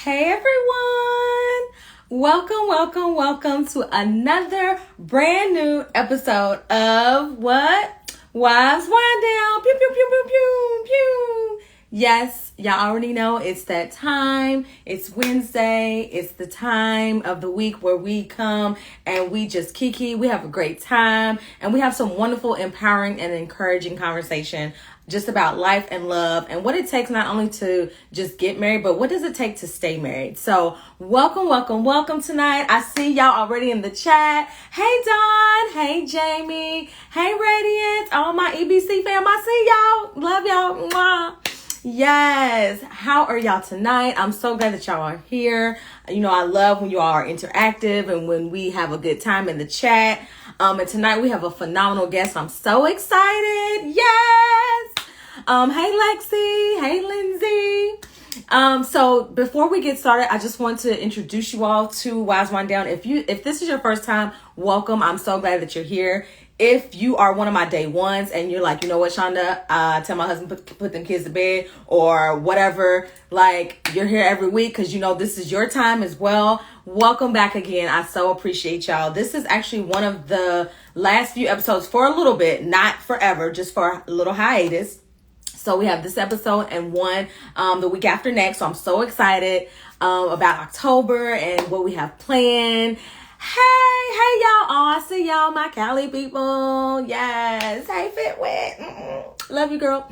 Hey everyone! Welcome to another brand new episode of what? Wives Wind Down. Pew, pew, pew, pew, pew, pew. Yes, y'all already know it's that time. It's Wednesday. It's the time of the week where we come and we just kiki. We have a great time and we have some wonderful, empowering and encouraging conversation just about life and love and what it takes not only to just get married, but what does it take to stay married. So welcome tonight. I see y'all already in the chat. Hey Dawn, hey Jamie, hey Radiance, all my EBC fam, I see y'all. Love y'all. Mwah. Yes. How are y'all tonight? I'm so glad that y'all are here. You know, I love when you all are interactive and when we have a good time in the chat. And tonight we have a phenomenal guest. I'm so excited. Yes. Hey Lexi. Hey Lindsey. So before we get started, I just want to introduce you all to Wives Wind Down. If this is your first time, welcome. I'm so glad that you're here. If you are one of my day ones and you're like, you know what, Shonda, tell my husband put them kids to bed or whatever, like you're here every week because you know this is your time as well. Welcome back again. I so appreciate y'all. This is actually one of the last few episodes for a little bit, not forever, just for a little hiatus. So we have this episode and one the week after next. So I'm so excited about October and what we have planned. Hey y'all. Oh, I see y'all, my Cali people. Yes. Hey Fitwit. Love you, girl.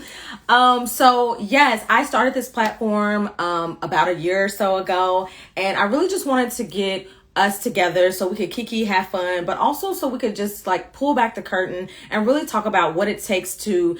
So yes, I started this platform about a year or so ago, and I really just wanted to get us together so we could kiki, have fun, but also so we could just like pull back the curtain and really talk about what it takes to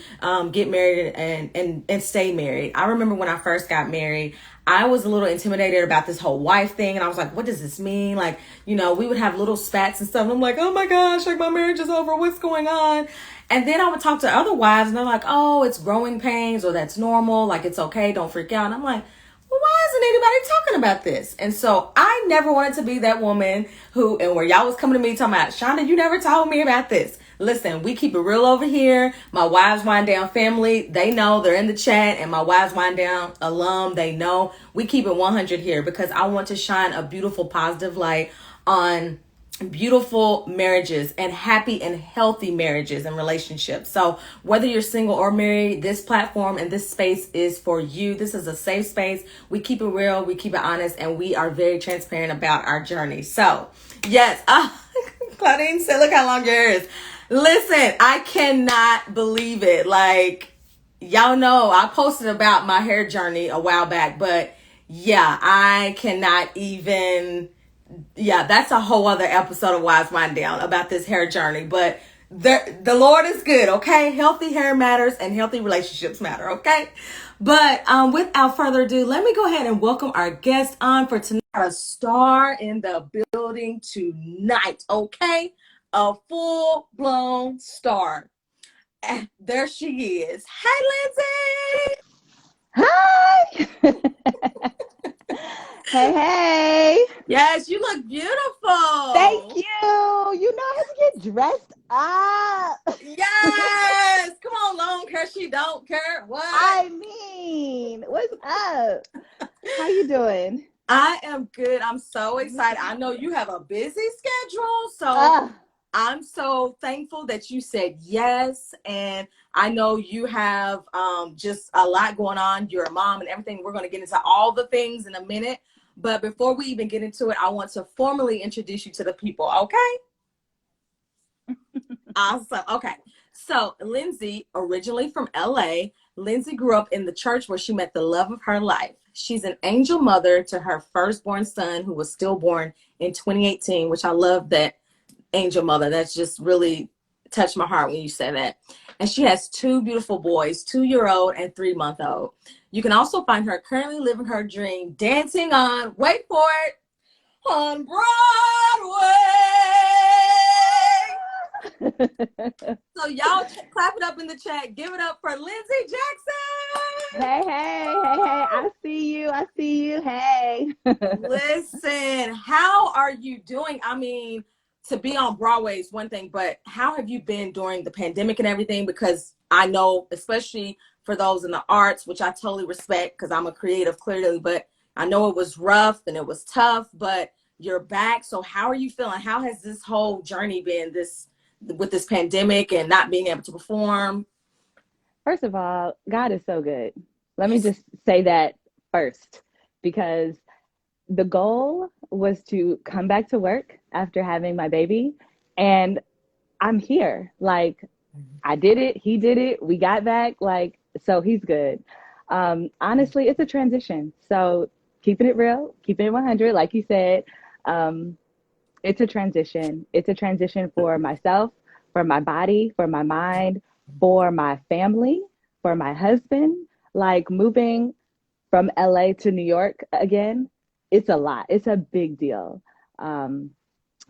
get married and stay married. I remember when I first got married, I was a little intimidated about this whole wife thing. And I was like, what does this mean? Like, you know, we would have little spats and stuff. And I'm like, oh my gosh, like my marriage is over. What's going on? And then I would talk to other wives and they're like, oh, it's growing pains or that's normal. Like, it's okay. Don't freak out. And I'm like, well, why isn't anybody talking about this? And so I never wanted to be that woman where y'all was coming to me talking about, Shonda, you never told me about this. Listen, we keep it real over here. My Wives Wind Down family, they know, they're in the chat, and my Wives Wind Down alum, they know. We keep it 100 here because I want to shine a beautiful, positive light on beautiful marriages and happy and healthy marriages and relationships. So whether you're single or married, this platform and this space is for you. This is a safe space. We keep it real, we keep it honest, and we are very transparent about our journey. So yes, Claudine said, look how long your hair is. Listen, I cannot believe it. Like, y'all know I posted about my hair journey a while back, but yeah, I cannot even, that's a whole other episode of Wives Wind Down about this hair journey, but the Lord is good, okay? Healthy hair matters and healthy relationships matter, okay? But without further ado, let me go ahead and welcome our guest on for tonight. A star in the building tonight, okay? A full-blown star. And there she is. Hey, Lindsey! Hi! Hey! Yes, you look beautiful. Thank you! You know how to get dressed up. Yes! Come on, long hair, she don't care. What? I mean, what's up? How you doing? I am good. I'm so excited. I know you have a busy schedule, so I'm so thankful that you said yes. And I know you have just a lot going on. You're a mom and everything. We're going to get into all the things in a minute. But before we even get into it, I want to formally introduce you to the people, okay? Awesome. Okay. So Lindsey, originally from LA, Lindsey grew up in the church where she met the love of her life. She's an angel mother to her firstborn son, who was stillborn in 2018, which I love that angel mother. That's just really touched my heart when you say that. And she has two beautiful boys, 2-year-old and 3-month-old. You can also find her currently living her dream, dancing on, wait for it, on Broadway. So y'all clap it up in the chat. Give it up for Lindsey Jackson. Hey. I see you. Hey. Listen, how are you doing? I mean, to be on Broadway is one thing, but how have you been during the pandemic and everything? Because I know, especially for those in the arts, which I totally respect because I'm a creative clearly, but I know it was rough and it was tough, but you're back. So how are you feeling? How has this whole journey been with this pandemic and not being able to perform? First of all, God is so good. Let me just say that first, because the goal was to come back to work after having my baby, and I'm here. Like, I did it, he did it, we got back, like, so he's good. Honestly, it's a transition. So keeping it real, keeping it 100, like you said, um, it's a transition. It's a transition for myself, for my body, for my mind, for my family, for my husband. Like moving from LA to New York again, it's a lot. It's a big deal. Um,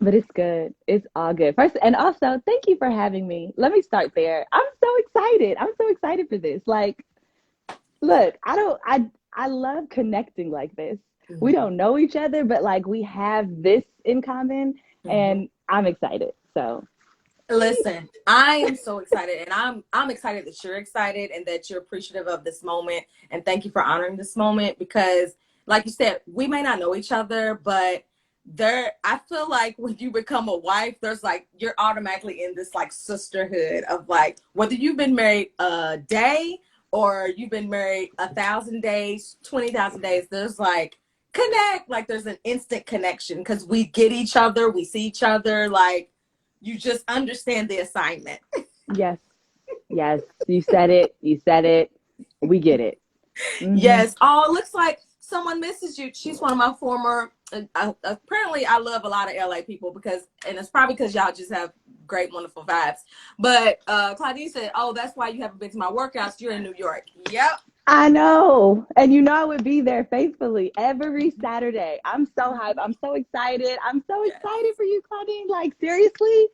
but it's good. It's all good. First, and also, thank you for having me. Let me start there. I'm so excited. I'm so excited for this. Like, look, I love connecting like this. We don't know each other, but like we have this in common, and I'm excited. So listen, I am so excited, and I'm excited that you're excited and that you're appreciative of this moment. And thank you for honoring this moment, because like you said, we may not know each other, but I feel like when you become a wife, there's like, you're automatically in this like sisterhood of like, whether you've been married a day or you've been married 1,000 days, 20,000 days, there's like connect, like there's an instant connection because we get each other, we see each other, like you just understand the assignment. yes, yes, you said it. You said it. We get it. Yes. Oh, it looks like someone misses you. She's one of my former, apparently I love a lot of LA people and it's probably because y'all just have great, wonderful vibes. But Claudine said, oh, that's why you haven't been to my workouts. You're in New York. Yep. I know. And you know I would be there faithfully every Saturday. I'm so hyped. I'm so excited. I'm so excited for you, Claudine. Like, seriously?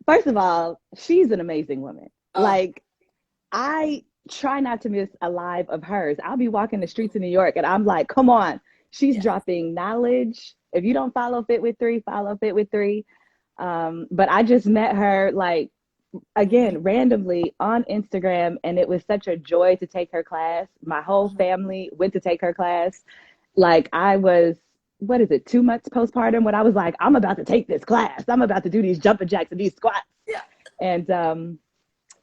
First of all, she's an amazing woman. Like, I try not to miss a live of hers. I'll be walking the streets of New York and I'm like, come on. She's dropping knowledge. If you don't follow Fit with Three, follow Fit with Three. But I just met her, like, again, randomly on Instagram, and it was such a joy to take her class. My whole family went to take her class. Like, I was, what is it, 2 months postpartum, when I was like, I'm about to take this class. I'm about to do these jumping jacks and these squats. Yeah. And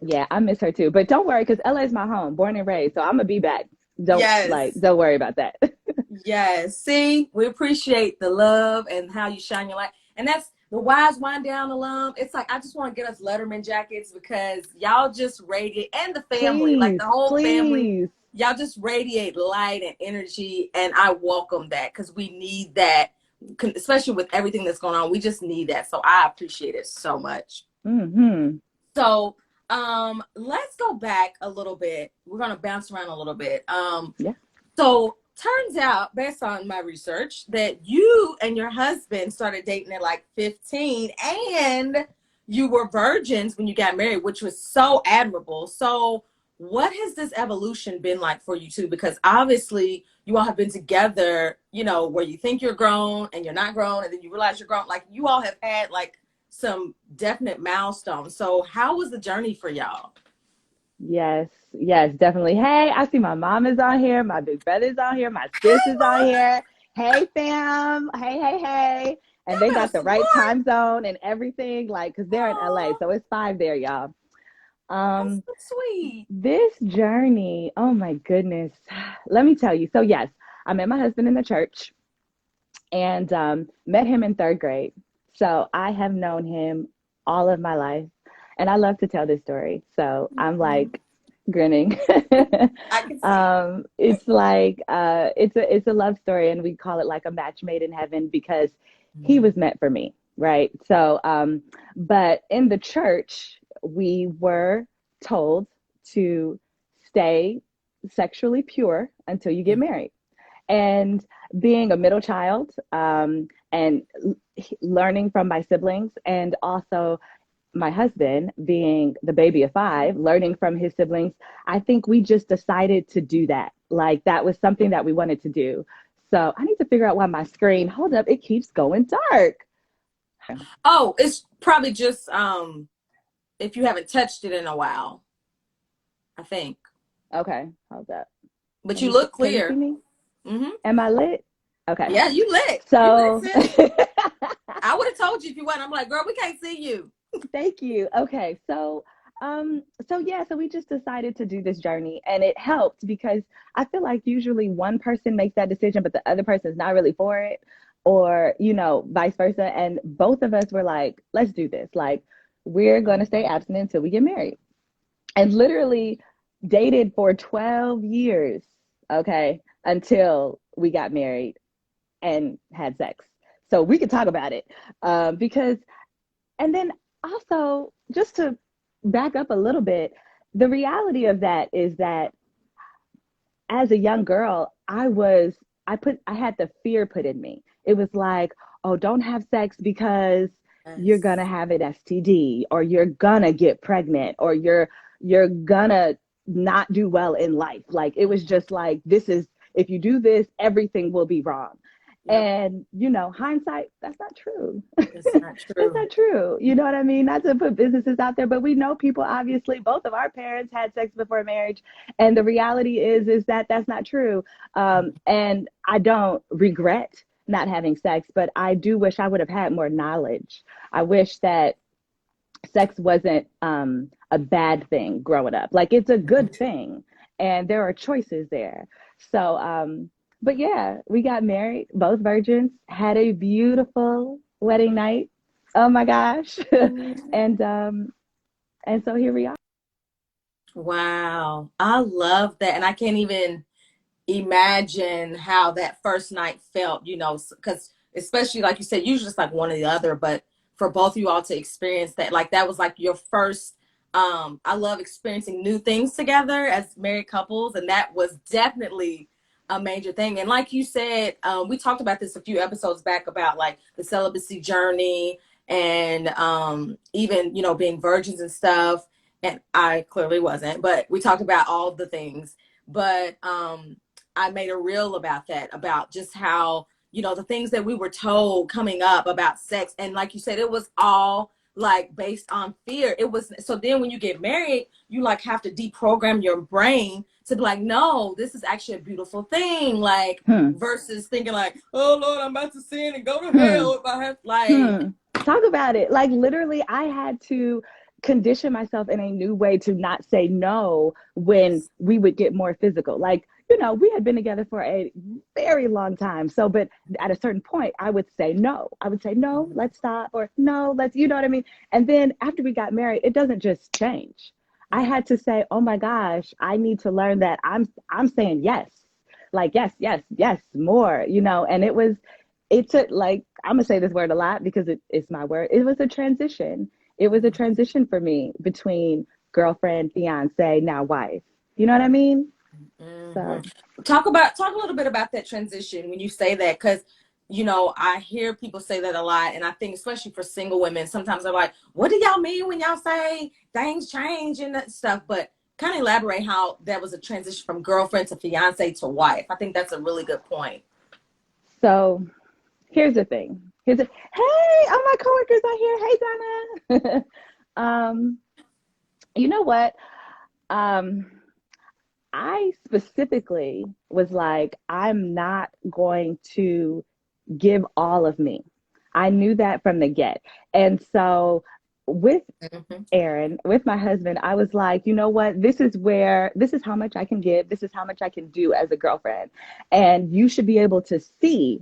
yeah, I miss her too. But don't worry, because LA is my home, born and raised. So I'm gonna be back. Don't worry about that. Yes. See, we appreciate the love and how you shine your light. And that's the Wise Wind Down alum. It's like, I just want to get us Letterman jackets because y'all just radiate, and the family, like the whole family, y'all just radiate light and energy. And I welcome that because we need that, especially with everything that's going on. We just need that. So I appreciate it so much. So let's go back a little bit. We're going to bounce around a little bit. So turns out, based on my research, that you and your husband started dating at like 15, and you were virgins when you got married, which was so admirable. So what has this evolution been like for you two? Because obviously you all have been together, you know, where you think you're grown and you're not grown, and then you realize you're grown. Like, you all have had like some definite milestones. So how was the journey for y'all? Yes, yes, definitely. Hey, I see my mom is on here, my big brother's on here, my sis is on here. Hey, fam. Hey, hey, hey. And they got the right time zone and everything, like, because they're in LA, so it's 5 there, y'all. That's so sweet. This journey, oh my goodness. Let me tell you. So yes, I met my husband in the church, and met him in 3rd grade. So I have known him all of my life. And I love to tell this story. So I'm like grinning. I can see. It's like, it's a love story, and we call it like a match made in heaven, because he was meant for me. Right. So, but in the church, we were told to stay sexually pure until you get married. And being a middle child, and learning from my siblings, and also my husband being the baby of 5, learning from his siblings, I think we just decided to do that. Like, that was something that we wanted to do. So I need to figure out why my screen, hold up, it keeps going dark. Oh, it's probably just if you haven't touched it in a while, I think. Okay, hold up. But you look clear. Can you see me? Mm-hmm. Am I lit? Okay. Yeah, you lit. You lit, So sis. I would have told you if you weren't. I'm like, girl, we can't see you. thank you. Okay. So we just decided to do this journey, and it helped because I feel like usually one person makes that decision, but the other person is not really for it, or, vice versa. And both of us were like, let's do this. Like, we're going to stay abstinent until we get married. And literally dated for 12 years, okay, until we got married and had sex. So we could talk about it, because, and then also, just to back up a little bit, the reality of that is that as a young girl, I had the fear put in me. It was like, oh, don't have sex because you're Yes. gonna have an STD, or you're gonna get pregnant, or you're gonna not do well in life. Like, it was just like, this is, if you do this, everything will be wrong. Yep. And, hindsight, that's not true. It's not That's true. not true. You know what I mean? Not to put businesses out there, but we know people, obviously, both of our parents had sex before marriage. And the reality is that that's not true. And I don't regret not having sex, but I do wish I would have had more knowledge. I wish that sex wasn't a bad thing growing up. Like, it's a good thing, and there are choices there. So, but yeah, we got married, both virgins, had a beautiful wedding night. Oh my gosh. and and so here we are. Wow. I love that. And I can't even imagine how that first night felt, because especially like you said, usually it's like one or the other, but for both of you all to experience that, like that was like your first. I love experiencing new things together as married couples, and that was definitely a major thing. And like you said, we talked about this a few episodes back about like the celibacy journey, and even being virgins and stuff. And I clearly wasn't, but we talked about all the things. But I made a reel about that, about just how, the things that we were told coming up about sex. And like you said, it was all like based on fear. It was, so then when you get married, you like have to deprogram your brain to be like, no, this is actually a beautiful thing. Like, Hmm. versus thinking like, oh Lord, I'm about to sin and go to Hmm. hell if I have, like, Hmm. Talk about it. Like, literally, I had to condition myself in a new way to not say no when yes. we would get more physical. Like, we had been together for a very long time. So, but at a certain point, I would say no. I would say, no, Mhm. let's stop, or no, let's, you know what I mean? And then after we got married, it doesn't just change. I Yeah. had to say, oh my gosh, I need to learn that I'm saying yes. Like, yes, yes, yes, more, and it took, like, I'm gonna say this word a lot because it's my word. It was a transition. It was a Mhm. transition for me between girlfriend, fiance, now wife. You know what I mean? Hmm. So, Talk a little bit about that transition when you say that, because I hear people say that a lot, and I think especially for single women, sometimes they're like, "What do y'all mean when y'all say things change and that stuff?" But kind of elaborate how that was a transition from girlfriend to fiance to wife. I think that's a really good point. so here's the thing. Hey, all my coworkers are here. Hey, Donna. You know what? Um, I specifically was like, I'm not going to give all of me. I knew that from the get. And so with Hmm. Aaron, with my husband, I was like, you know what? This is how much I can give. This is how much I can do as a girlfriend. And you should be able to see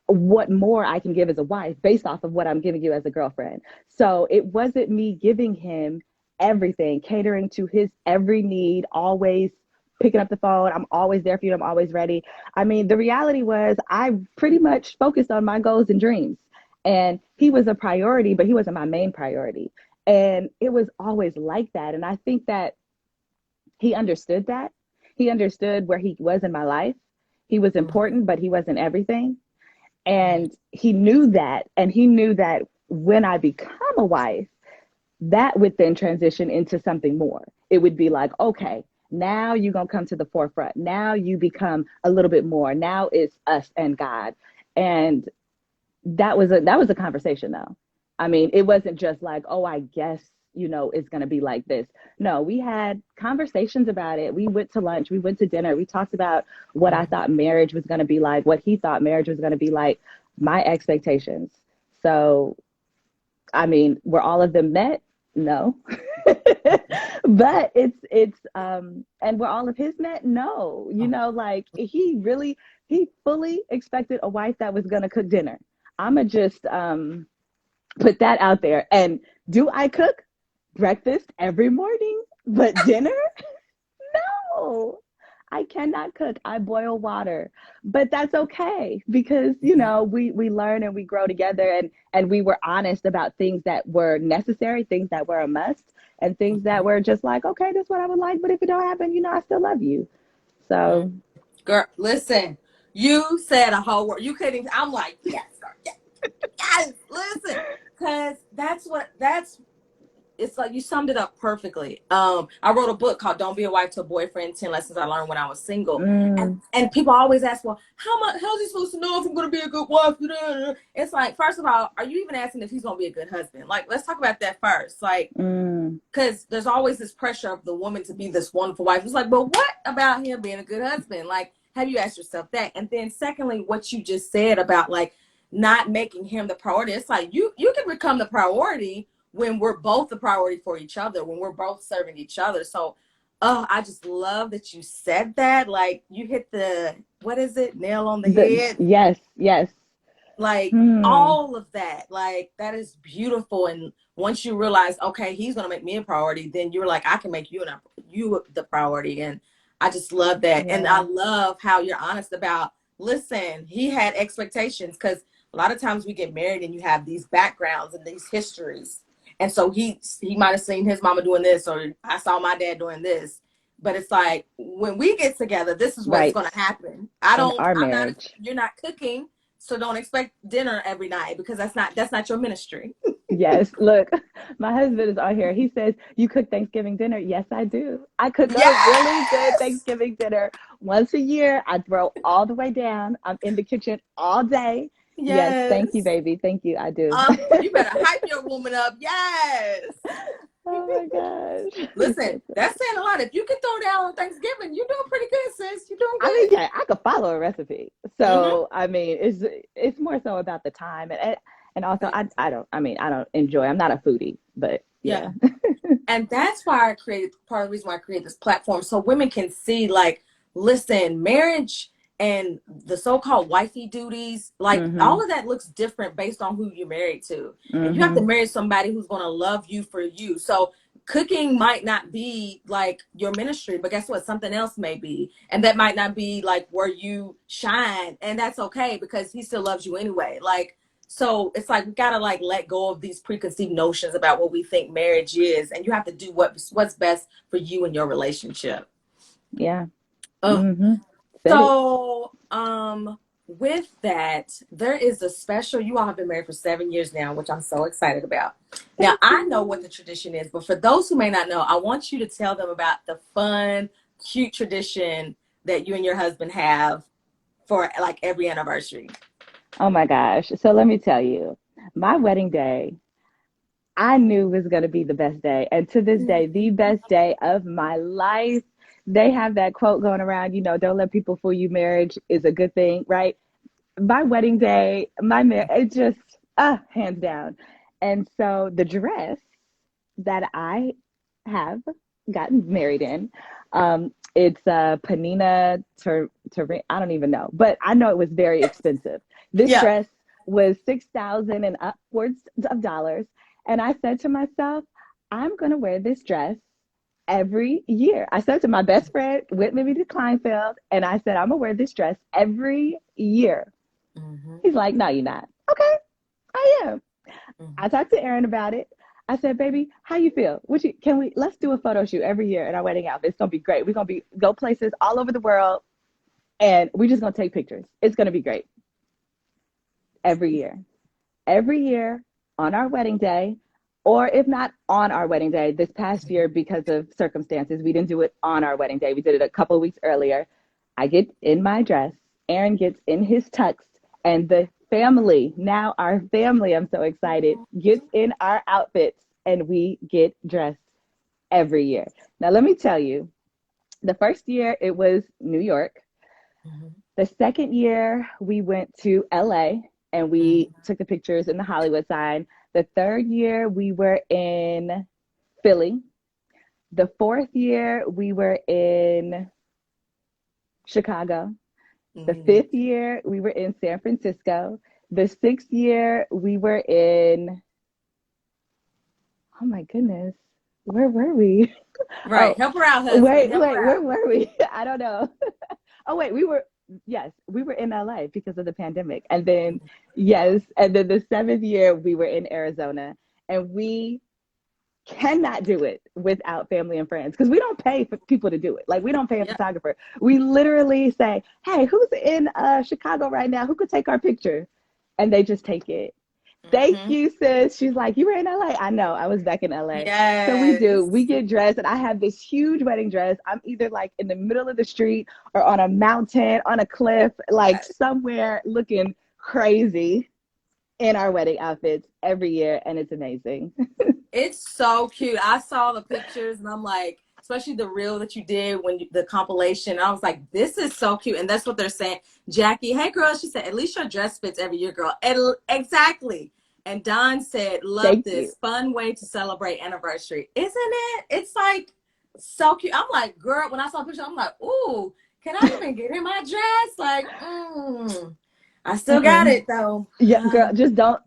what more I can give as a wife based off of what I'm giving you as a girlfriend. So it wasn't me giving him everything, catering to his every need, always picking up the phone. I'm always there for you. I'm always ready. I mean, the reality was I pretty much focused on my goals and dreams. And he was a priority, but he wasn't my main priority. And it was always like that. And I think that he understood that. He understood where he was in my life. He was important, but he wasn't everything. And he knew that. And he knew that when I become a wife, that would then transition into something more. It would be like, okay, now you're going to come to the forefront. Now you become a little bit more. Now it's us and God. And that was a conversation though. I mean, it wasn't just like, oh, I guess, is going to be like this. No, we had conversations about it. We went to lunch, we went to dinner, we talked about what I thought marriage was going to be like, what he thought marriage was going to be like, my expectations. So, I mean, were all of them met? No. But and were all of his met? No. Like he fully expected a wife that was going to cook dinner. I'ma just put that out there. And do I cook breakfast every morning, but dinner? No, I cannot cook. I boil water, but that's okay because, we learn and we grow together, and we were honest about things that were necessary, things that were a must, and things that were just like, okay, that's what I would like. But if it don't happen, I still love you. So, girl, listen, you said a whole word. You couldn't even, I'm like, yes, girl, yes, yes, listen, because it's like you summed it up perfectly. I wrote a book called Don't Be a Wife to a Boyfriend, 10 Lessons I Learned When I Was Single. And people always ask, well, how's he supposed to know if I'm going to be a good wife? It's like, first of all, are you even asking if he's going to be a good husband? Like, let's talk about that first. Like, because there's always this pressure of the woman to be this wonderful wife. It's like, but what about him being a good husband? Like, have you asked yourself that? And then secondly, what you just said about like not making him the priority. It's like, you can become the priority when we're both the priority for each other, when we're both serving each other. So, I just love that you said that. Like, you hit the, what is it? Nail on the head. Yes. Like, all of that. Like, that is beautiful. And once you realize, okay, he's going to make me a priority, then you're like, I can make you the priority. And I just love that. Yeah. And I love how you're honest about, listen, he had expectations, because a lot of times we get married and you have these backgrounds and these histories. And so he might have seen his mama doing this, or I saw my dad doing this. But it's like, when we get together, this is what's going to happen. You're not cooking, so don't expect dinner every night, because that's not your ministry. Yes. Look, my husband is on here. He says, you cook Thanksgiving dinner? Yes, I do. I cook a really good Thanksgiving dinner once a year. I throw all the way down. I'm in the kitchen all day. Yes, thank you, baby. Thank you. I do. You better hype your woman up. Yes. Oh my gosh. Listen, that's saying a lot. If you can throw down on Thanksgiving, you're doing pretty good, sis. You're doing good. I mean, yeah, I could follow a recipe. So, I mean, it's more so about the time. And also, I don't enjoy, I'm not a foodie, but yeah. And that's why part of the reason why I created this platform, so women can see, like, listen, marriage and the so-called wifey duties, like all of that looks different based on who you're married to. And you have to marry somebody who's going to love you for you. So cooking might not be like your ministry, but guess what? Something else may be. And that might not be like where you shine. And that's okay, because he still loves you anyway. Like, so it's like, we got to like let go of these preconceived notions about what we think marriage is. And you have to do what's best for you and your relationship. Yeah. So, with that, there is a special, you all have been married for 7 years now, which I'm so excited about. Now, I know what the tradition is, but for those who may not know, I want you to tell them about the fun, cute tradition that you and your husband have for like every anniversary. Oh my gosh. So let me tell you, my wedding day, I knew was going to be the best day. And to this day, the best day of my life. They have that quote going around, don't let people fool you. Marriage is a good thing, right? My wedding day, it just, hands down. And so the dress that I have gotten married in, it's Panina 𝘬𝘳, I don't even know, but I know it was very expensive. This dress was $6,000 and upwards of dollars. And I said to myself, I'm going to wear this dress every year. I said to my best friend, 𝘬𝘬𝘬𝘬 Kleinfeld, and I said, I'm going to wear this dress every year. He's like, no, you're not. Okay, I am. I talked to Aaron about it. I said, baby, how you feel? Let's do a photo shoot every year in our wedding outfit. It's going to be great. We're going to go places all over the world, and we're just going to take pictures. It's going to be great. Every year on our wedding day, or if not on our wedding day. This past year, because of circumstances, we didn't do it on our wedding day. We did it a couple of weeks earlier. I get in my dress. Aaron gets in his tux, and the family, now our family, I'm so excited, gets in our outfits and we get dressed every year. Now, let me tell you, the first year it was New York. The second year we went to LA and we took the pictures in the Hollywood sign. The third year we were in Philly. The fourth year we were in Chicago. The fifth year we were in San Francisco. The sixth year we were in, oh my goodness, where were we? Right. Oh, Help her out, husband. wait, Help her where out. were we? I don't know. Oh, wait, yes, we were in LA because of the pandemic. And then, yes, and then the seventh year we were in Arizona. And we cannot do it without family and friends because we don't pay for people to do it. Like, we don't pay a photographer. We literally say, hey, who's in Chicago right now? Who could take our picture? And they just take it. Thank you, sis. She's like, you were in LA. I know, I was back in LA. Yes. So we get dressed, and I have this huge wedding dress. I'm either like in the middle of the street or on a mountain, on a cliff, like somewhere looking crazy in our wedding outfits every year. And it's amazing. It's so cute. I saw the pictures and I'm like, especially the reel that you did the compilation. I was like, this is so cute. And that's what they're saying. Jackie, hey girl, she said, at least your dress fits every year, girl. And exactly. And Don said, love Thank this. you. Fun way to celebrate anniversary. Isn't it? It's like so cute. I'm like, girl, when I saw the picture, I'm like, ooh, can I even get in my dress? Like, I still got it though. Yeah, girl, just don't.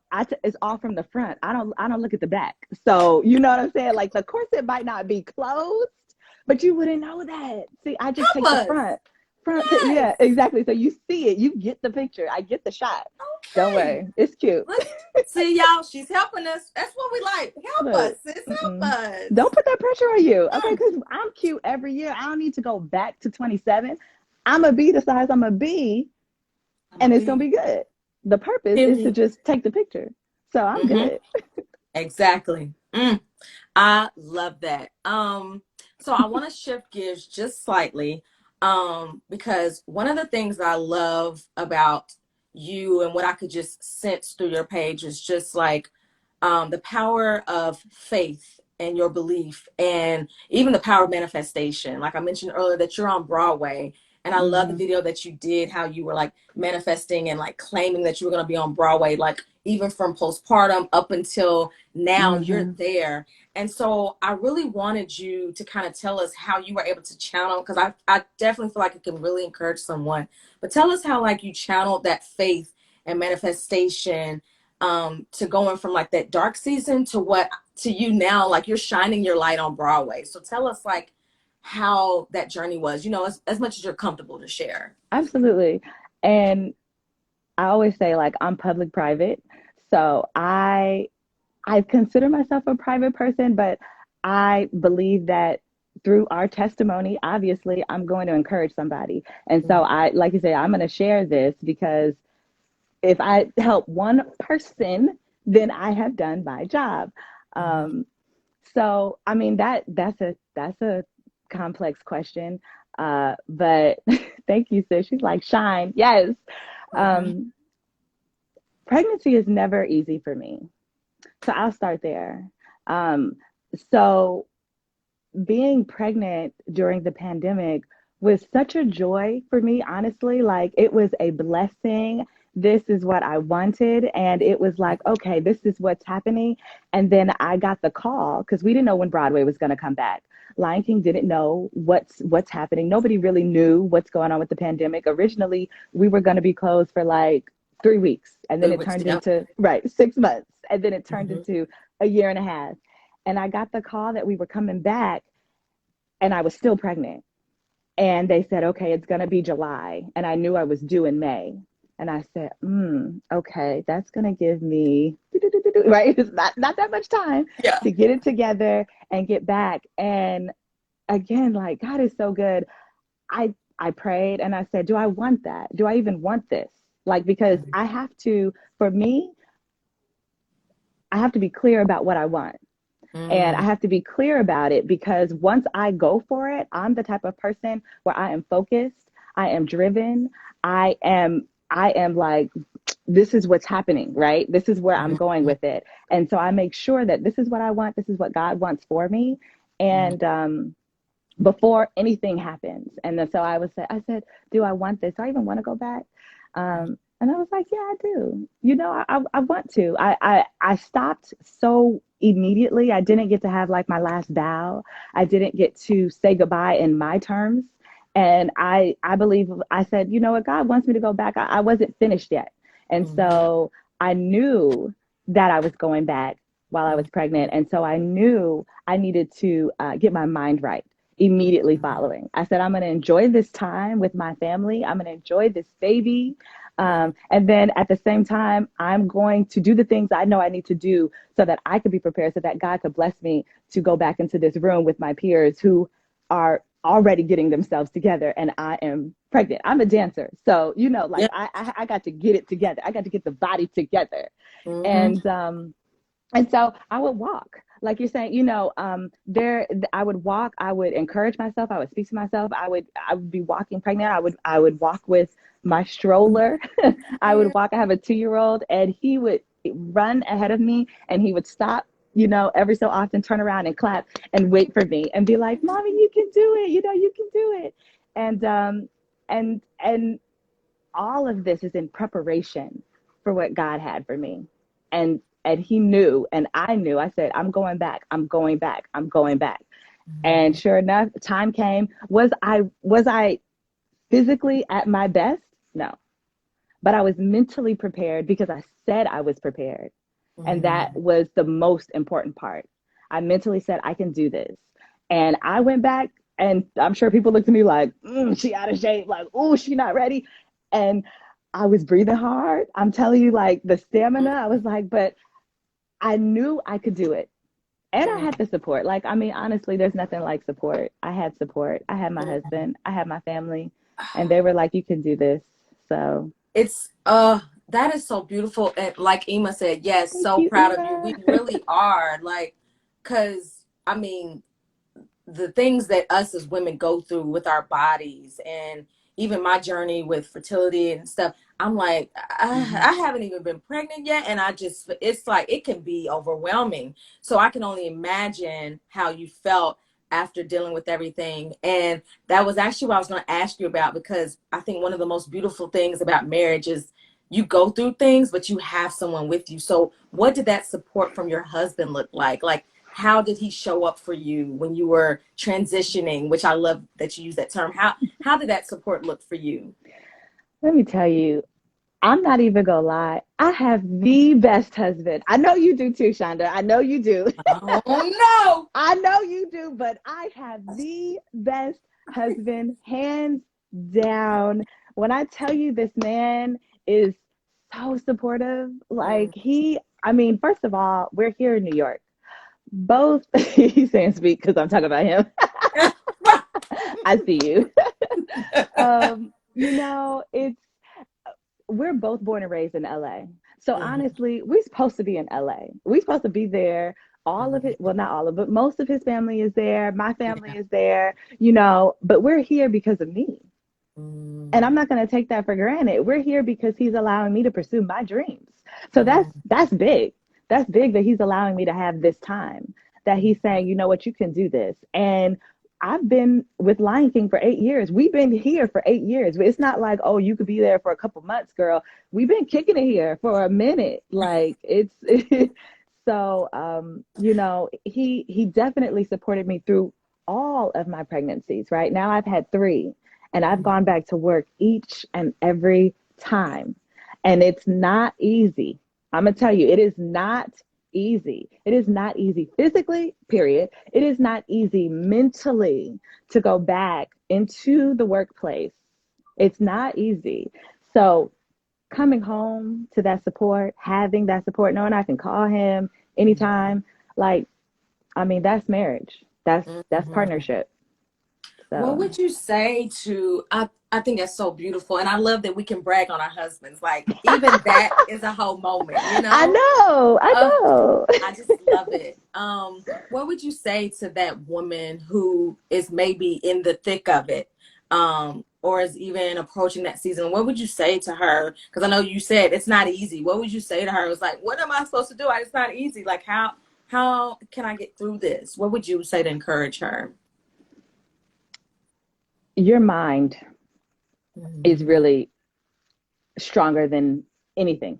It's all from the front. I don't look at the back. So you know what I'm saying? Like, the corset might not be closed, but you wouldn't know that. See, I just take the front. Yeah, exactly. So you see it, you get the picture. I get the shot. Okay. Don't worry, it's cute. See, y'all, she's helping us. That's what we like. Help us, sis. Help us. Don't put that pressure on you, okay? Because I'm cute every year. I don't need to go back to 27. I'm gonna be the size I'm gonna be, and it's gonna be good. The purpose is to just take the picture. So I'm good. Exactly. I love that. So I want to shift gears just slightly, because one of the things I love about you and what I could just sense through your page is just like the power of faith and your belief, and even the power of manifestation. Like I mentioned earlier that you're on Broadway, and I love the video that you did, how you were like manifesting and like claiming that you were going to be on Broadway, like even from postpartum up until now, you're there. And so I really wanted you to kind of tell us how you were able to channel, because I definitely feel like it can really encourage someone. But tell us how like you channeled that faith and manifestation to going from like that dark season to what to you now, like you're shining your light on Broadway. So tell us like how that journey was, you know, as much as you're comfortable to share. Absolutely. And I always say, like, I'm public private. So I consider myself a private person, but I believe that through our testimony, obviously, I'm going to encourage somebody. And so like you say, I'm going to share this because if I help one person, then I have done my job. So, I mean, that's a complex question. But thank you, sis. She's like, shine. Yes. Pregnancy is never easy for me. So I'll start there. So being pregnant during the pandemic was such a joy for me, honestly. Like, it was a blessing. This is what I wanted. And it was like, okay, this is what's happening. And then I got the call because we didn't know when Broadway was going to come back. Lion King didn't know what's happening. Nobody really knew what's going on with the pandemic. Originally, we were going to be closed for like 3 weeks. And then it turned into, 6 months. And then it turned into a year and a half. And I got the call that we were coming back and I was still pregnant. And they said, okay, it's going to be July. And I knew I was due in May. And I said, okay, that's going to give me, right? It's not that much time to get it together and get back. And again, like, God is so good. I prayed and I said, do I want that? Do I even want this? Like, because I have to, for me, I have to be clear about what I want. And I have to be clear about it because once I go for it, I'm the type of person where I am focused, I am driven, I am like, this is what's happening, right? This is where I'm going with it. And so I make sure that this is what I want. This is what God wants for me. And before anything happens. And then, so I said, do I want this? Do I even want to go back? And I was like, yeah, I do. You know, I want to. I stopped so immediately. I didn't get to have like my last vow. I didn't get to say goodbye in my terms. And I believe, I said, you know what, God wants me to go back. I wasn't finished yet. And so I knew that I was going back while I was pregnant. And so I knew I needed to get my mind right immediately following. I said, I'm going to enjoy this time with my family. I'm going to enjoy this baby. And then at the same time, I'm going to do the things I know I need to do so that I could be prepared, so that God could bless me to go back into this room with my peers who are already getting themselves together, and I am pregnant. I'm a dancer. So, you know, like I got to get it together. I got to get the body together. And so I would walk, like you're saying, you know, I would walk, I would encourage myself, I would speak to myself, I would be walking pregnant, I would walk with my stroller. I would walk, I have a 2-year-old, and he would run ahead of me, and he would stop, you know, every so often, turn around and clap and wait for me and be like, Mommy, you can do it, you know, you can do it. And all of this is in preparation for what God had for me. And he knew, and I knew. I said, I'm going back. I'm going back. I'm going back. And sure enough, time came. Was I physically at my best? No. But I was mentally prepared because I said I was prepared. And that was the most important part. I mentally said, I can do this. And I went back, and I'm sure people looked at me like, she out of shape, like, oh, she not ready. And I was breathing hard. I'm telling you, like, the stamina, I was like, but I knew I could do it. And I had the support. Like, I mean, honestly, there's nothing like support. I had support. I had my husband. I had my family. And they were like, you can do this. So it's, that is so beautiful. And like 𝘰𝘰 said, yes, thank so you, proud of you. Emma. We really are. Like, because, I mean, the things that us as women go through with our bodies, and even my journey with fertility and stuff, I'm like, I haven't even been pregnant yet. And it's like, it can be overwhelming. So I can only imagine how you felt after dealing with everything. And that was actually what I was going to ask you about, because I think one of the most beautiful things about marriage is you go through things, but you have someone with you. So what did that support from your husband look like? Like, how did he show up for you when you were transitioning, which I love that you use that term. How did that support look for you? Let me tell you, I'm not even gonna lie. I have the best husband. I know you do too, Shonda. I know you do. Oh, no. I know you do, but I have the best husband, hands down. When I tell you, this man is so supportive, like I mean, first of all, we're here in New York. Both, he's saying speak because I'm talking about him. I see you. You know, we're both born and raised in LA. So honestly, we're supposed to be in LA. We're supposed to be there. All of it, well, not all of it, but most of his family is there. My family is there, you know, but we're here because of me. And I'm not going to take that for granted. We're here because he's allowing me to pursue my dreams. So that's big. That's big that he's allowing me to have this time, that he's saying, you know what, you can do this. And I've been with Lion King for 8 years. We've been here for 8 years. It's not like, oh, you could be there for a couple months, girl. We've been kicking it here for a minute. Like so, you know, he definitely supported me through all of my pregnancies. Right now I've had 3, and I've gone back to work each and every time. And it's not easy. I'm going to tell you, it is not easy. It is not easy physically, period. It is not easy mentally to go back into the workplace. It's not easy. So coming home to that support, having that support, knowing I can call him anytime, like, I mean, that's marriage. That's partnership. So. What would you say to, I think that's so beautiful. And I love that we can brag on our husbands. Like, even that is a whole moment, you know? I know. I just love it. What would you say to that woman who is maybe in the thick of it? or is even approaching that season, what would you say to her? Because I know you said it's not easy. What would you say to her? It was like, what am I supposed to do? It's not easy. Like, how can I get through this? What would you say to encourage her? Your mind is Mm-hmm. really stronger than anything,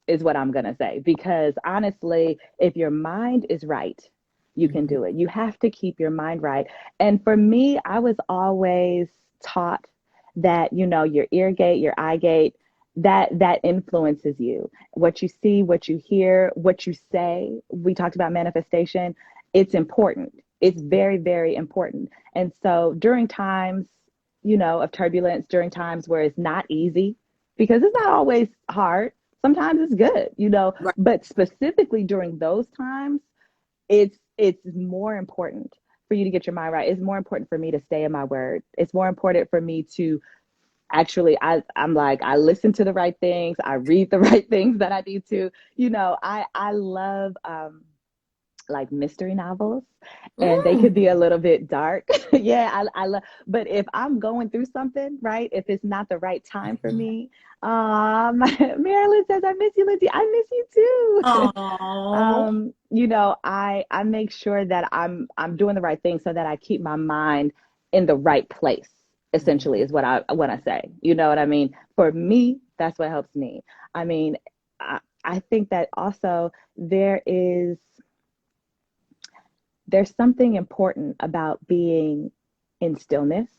is what I'm going to say. Because honestly, if your mind is right, you can Mm-hmm. do it. You have to keep your mind right. And for me, I was always taught that, your ear gate, your eye gate, that influences you. What you see, what you hear, what you say. We talked about manifestation. It's important. It's very, very important. And so during times, of turbulence, during times where it's not easy, because it's not always hard. Sometimes it's good, Right. but specifically during those times, it's more important for you to get your mind right. It's more important for me to stay in my word. It's more important for me to actually, I'm like, I listen to the right things, I read the right things that I need to. I love like mystery novels, and they could be a Mm. little bit dark. Yeah, I love, but if I'm going through something, right, if it's not the right time for me, Marilyn says, I miss you, Lindsay. I miss you too. Oh. I make sure that I'm doing the right thing so that I keep my mind in the right place, essentially, is what I say. You know what I mean? For me, that's what helps me. I mean, I think that also there's something important about being in stillness.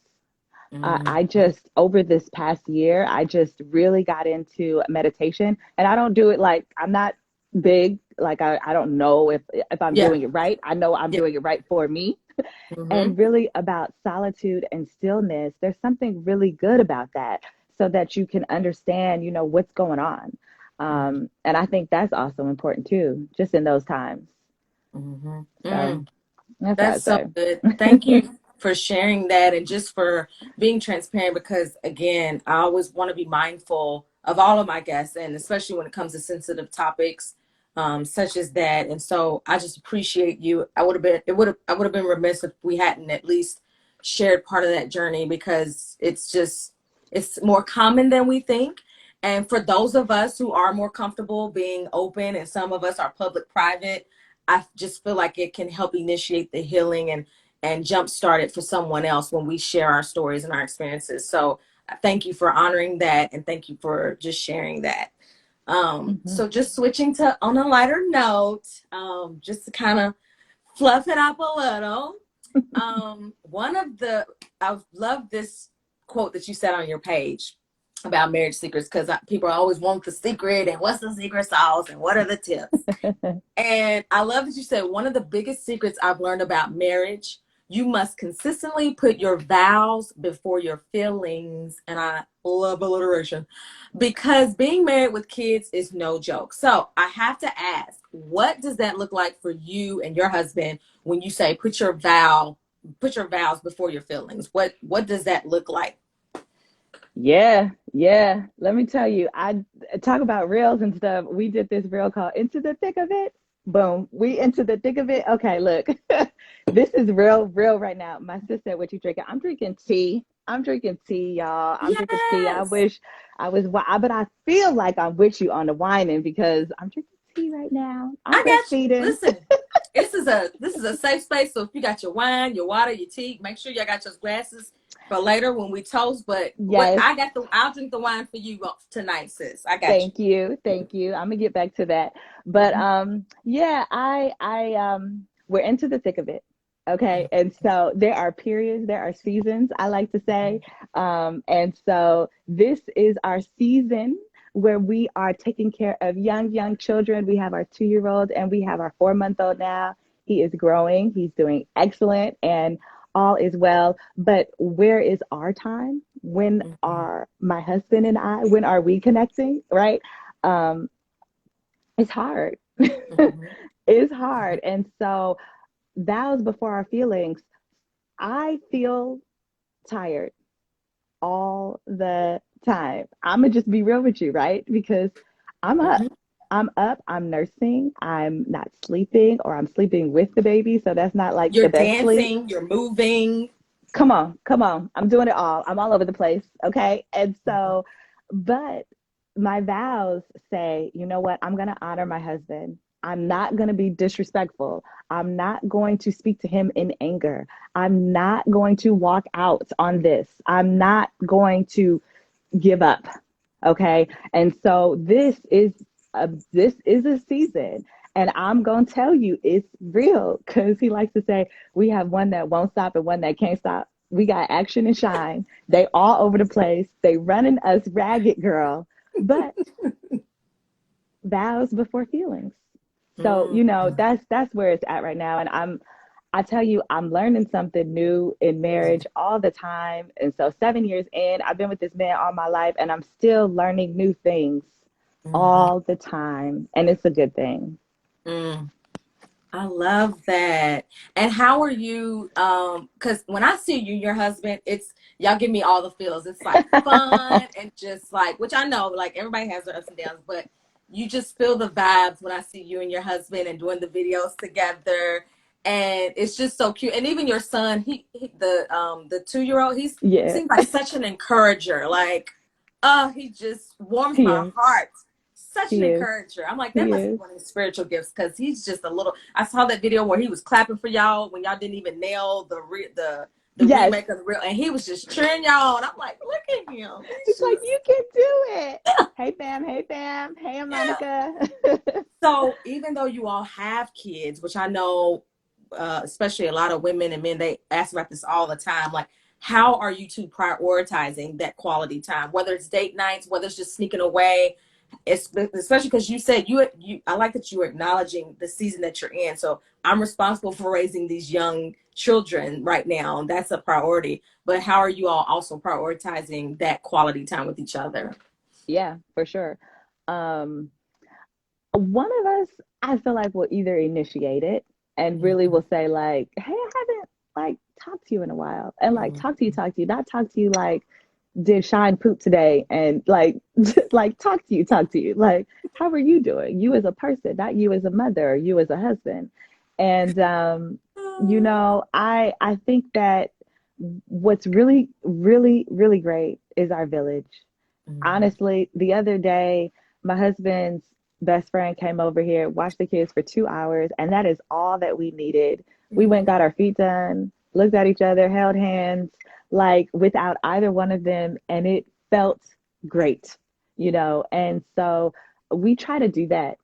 I Mm-hmm. just, over this past year, I just really got into meditation, and I don't do it like, I'm not big. Like, I don't know if I'm Yeah. doing it right. I know I'm Yeah. doing it right for me. Mm-hmm. And really about solitude and stillness, there's something really good about that, so that you can understand, what's going on. And I think that's also important too, just in those times. Mm-hmm. So Mm. that's what That's I'd so say. good. Thank you for sharing that and just for being transparent because, again, I always want to be mindful of all of my guests and especially when it comes to sensitive topics such as that. And so I just appreciate you. I would have been remiss if we hadn't at least shared part of that journey because it's more common than we think. And for those of us who are more comfortable being open and some of us are public private, I just feel like it can help initiate the healing and jumpstart it for someone else when we share our stories and our experiences. So thank you for honoring that and thank you for just sharing that. Hmm. So just switching to on a lighter note, just to kind of fluff it up a little. One of the I love this quote that you said on your page about marriage secrets because people always want the secret and what's the secret sauce and what are the tips. And I love that you said one of the biggest secrets I've learned about marriage, you must consistently put your vows before your feelings. And I love alliteration because being married with kids is no joke. So I have to ask, what does that look like for you and your husband when you say put your vows before your feelings? What does that look like? Yeah, yeah. Let me tell you, I talk about reels and stuff. We did this reel called Into the Thick of It. Boom. We into the thick of it. Okay, look. This is real right now. My sister, what you drinking? I'm drinking tea. I'm drinking tea, y'all. I'm drinking tea. I Yes. wish I was, but I feel like I'm with you on the whining because I'm drinking tea right now. I'm I got you. breastfeeding. Listen, this is a safe space. So if you got your wine, your water, your tea, make sure y'all got your glasses for later when we toast. But what Yes. I'll drink the wine for you tonight, sis. I got you. Thank you. Thank you. I'm gonna get back to that. But yeah, I we're into the thick of it. Okay. And so there are periods, there are seasons, I like to say. And so this is our season where we are taking care of young children. We have our 2 year old and we have our 4 month old now. He is growing, he's doing excellent, and all is well. But where is our time? When Mhm. are my husband and I, when are we connecting? Right? Um, it's hard. Mhm. It's hard. And so vows before our feelings, I feel tired all the time. I'm gonna just be real with you, right? Because I'm up. Mhm. I'm nursing, I'm not sleeping, or I'm sleeping with the baby. So that's not like the You're best sleep. dancing, you're moving. come on, come on. I'm doing it all. I'm all over the place. Okay. And so, but my vows say, you know what? I'm going to honor my husband. I'm not going to be disrespectful. I'm not going to speak to him in anger. I'm not going to walk out on this. I'm not going to give up. Okay. And so this is a season. And I'm going to tell you it's real, because he likes to say we have one that won't stop and one that can't stop. We got action and shine. They all over the place. They running us ragged, girl. But vows before feelings. So, you know, that's where it's at right now. And I tell you, I'm learning something new in marriage all the time. And so 7 years in, I've been with this man all my life, and I'm still learning new things all the time. And it's a good thing. I love that. And how are you? Because when I see you, your husband, it's y'all give me all the feels. It's like fun and just like, which I know, like everybody has their ups and downs, but you just feel the vibes when I see you and your husband and doing the videos together. And it's just so cute. And even your son, the 2-year-old, he seems like such an encourager. Like, he just warms my heart. Such an encourager. I'm like, that must be one of his spiritual gifts, because he's just a little. I saw that video where he was clapping for y'all when y'all didn't even nail the remake of the real, and he was just cheering y'all on. I'm like, look at him. He's like, you can do it. Hey, fam. Hey, fam. Hey, Monica. So even though you all have kids, which I know, especially a lot of women and men, they ask about this all the time. Like, how are you two prioritizing that quality time? Whether it's date nights, whether it's just sneaking away. Especially because you said I like that you are acknowledging the season that you're in. So I'm responsible for raising these young children right now. That's a priority. But how are you all also prioritizing that quality time with each other? Yeah, for sure. One of us, I feel like, will either initiate it and really will say like, hey, I haven't like talked to you in a while, and like talk to you, not talk to you like, did Shine poop today, and like like talk to you, like, how are you doing, you as a person, not you as a mother, or you as a husband. And you know, I think that what's really great is our village. Honestly, the other day, my husband's best friend came over here, watched the kids for 2 hours, and that is all that we needed. We went, got our feet done, looked at each other, held hands, like without either one of them, and it felt great, you know. And so we try to do that.